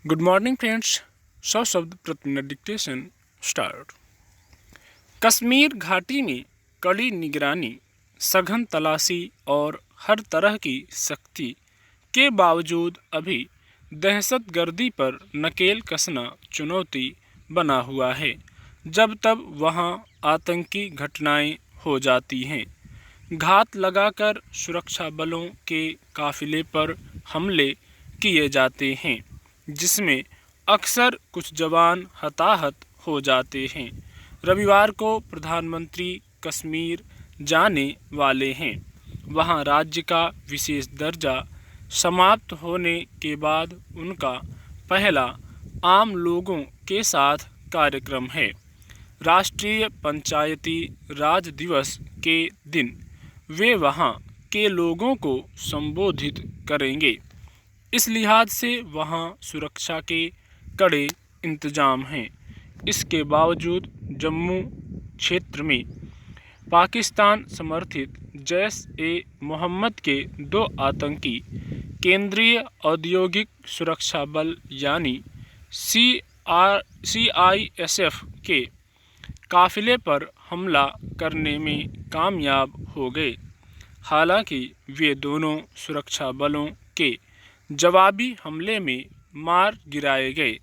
Good morning friends. 100 शब्द प्रति minute dictation start. Kashmir घाटी में कड़ी निगरानी, सघन तलाशी और हर तरह की सख्ती के बावजूद अभी दहशतगर्दी पर नकेल कसना चुनौती बना हुआ है। जब तब वहां आतंकी घटनाएं हो जाती हैं, घात लगाकर सुरक्षा बलों के काफिले पर हमले किए जाते हैं, जिसमें अक्सर कुछ जवान हताहत हो जाते हैं। रविवार को प्रधानमंत्री कश्मीर जाने वाले हैं। वहां राज्य का विशेष दर्जा समाप्त होने के बाद उनका पहला आम लोगों के साथ कार्यक्रम है। राष्ट्रीय पंचायती राज दिवस के दिन वे वहां के लोगों को संबोधित करेंगे। इस लिहाज से वहां सुरक्षा के कड़े इंतजाम हैं। इसके बावजूद जम्मू क्षेत्र में पाकिस्तान समर्थित जैश-ए-मोहम्मद के 2 आतंकी केंद्रीय औद्योगिक सुरक्षा बल यानी CISF के काफिले पर हमला करने में कामयाब हो गए। हालांकि वे दोनों सुरक्षा बलों के जवाबी हमले में मार गिराए गए।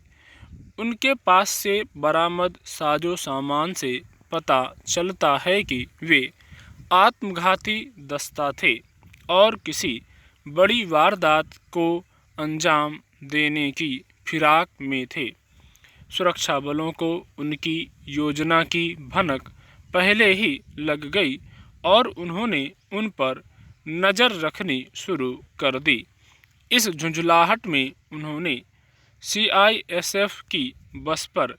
उनके पास से बरामद साजो सामान से पता चलता है कि वे आत्मघाती दस्ता थे और किसी बड़ी वारदात को अंजाम देने की फिराक में थे। सुरक्षा बलों को उनकी योजना की भनक पहले ही लग गई और उन्होंने उन पर नज़र रखनी शुरू कर दी। इस झुंझलाहट में उन्होंने CISF की बस पर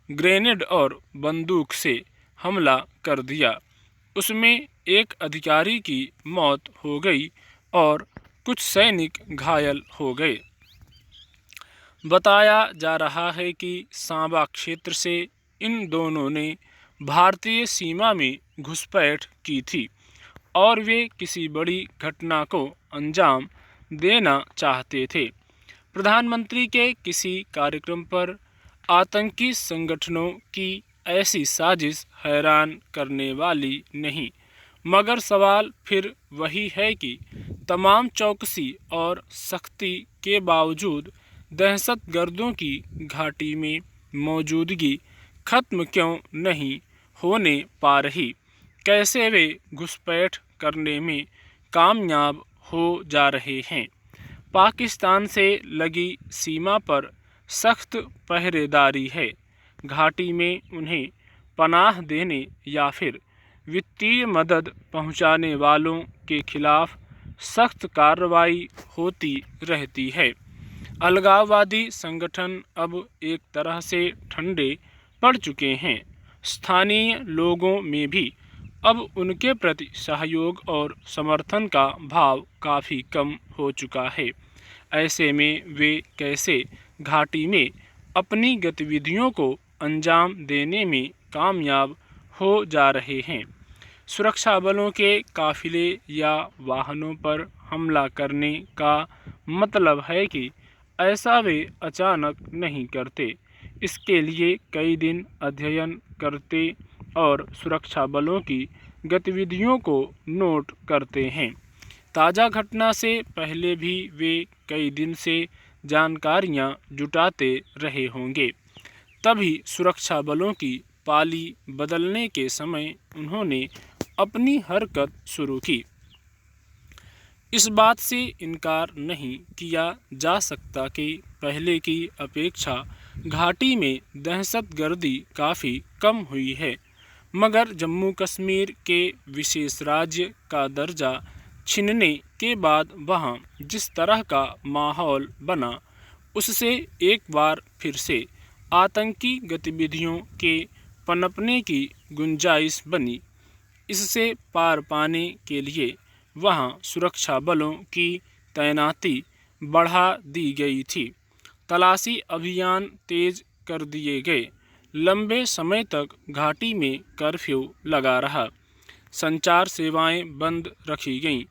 ग्रेनेड और बंदूक से हमला कर दिया। उसमें एक अधिकारी की मौत हो गई और कुछ सैनिक घायल हो गए। बताया जा रहा है कि सांबा क्षेत्र से इन दोनों ने भारतीय सीमा में घुसपैठ की थी और वे किसी बड़ी घटना को अंजाम देना चाहते थे। प्रधानमंत्री के किसी कार्यक्रम पर आतंकी संगठनों की ऐसी साजिश हैरान करने वाली नहीं, मगर सवाल फिर वही है कि तमाम चौकसी और सख्ती के बावजूद दहशतगर्दों की घाटी में मौजूदगी खत्म क्यों नहीं होने पा रही। कैसे वे घुसपैठ करने में कामयाब हो जा रहे हैं। पाकिस्तान से लगी सीमा पर सख्त पहरेदारी है। घाटी में उन्हें पनाह देने या फिर वित्तीय मदद पहुंचाने वालों के खिलाफ सख्त कार्रवाई होती रहती है। अलगाववादी संगठन अब एक तरह से ठंडे पड़ चुके हैं। स्थानीय लोगों में भी अब उनके प्रति सहयोग और समर्थन का भाव काफ़ी कम हो चुका है। ऐसे में वे कैसे घाटी में अपनी गतिविधियों को अंजाम देने में कामयाब हो जा रहे हैं। सुरक्षा बलों के काफिले या वाहनों पर हमला करने का मतलब है कि ऐसा वे अचानक नहीं करते। इसके लिए कई दिन अध्ययन करते और सुरक्षा बलों की गतिविधियों को नोट करते हैं। ताज़ा घटना से पहले भी वे कई दिन से जानकारियां जुटाते रहे होंगे। तभी सुरक्षा बलों की पाली बदलने के समय उन्होंने अपनी हरकत शुरू की। इस बात से इनकार नहीं किया जा सकता कि पहले की अपेक्षा घाटी में दहशतगर्दी काफ़ी कम हुई है, मगर जम्मू कश्मीर के विशेष राज्य का दर्जा छीनने के बाद वहां जिस तरह का माहौल बना, उससे एक बार फिर से आतंकी गतिविधियों के पनपने की गुंजाइश बनी। इससे पार पाने के लिए वहां सुरक्षा बलों की तैनाती बढ़ा दी गई थी। तलाशी अभियान तेज कर दिए गए। लंबे समय तक घाटी में कर्फ्यू लगा रहा। संचार सेवाएं बंद रखी गईं।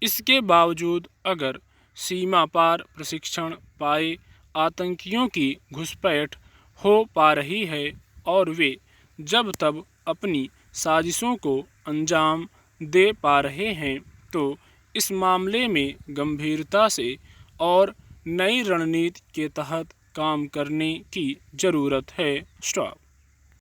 इसके बावजूद अगर सीमा पार प्रशिक्षण पाए आतंकियों की घुसपैठ हो पा रही है और वे जब तब अपनी साजिशों को अंजाम दे पा रहे हैं, तो इस मामले में गंभीरता से और नई रणनीति के तहत काम करने की ज़रूरत है। स्टॉप।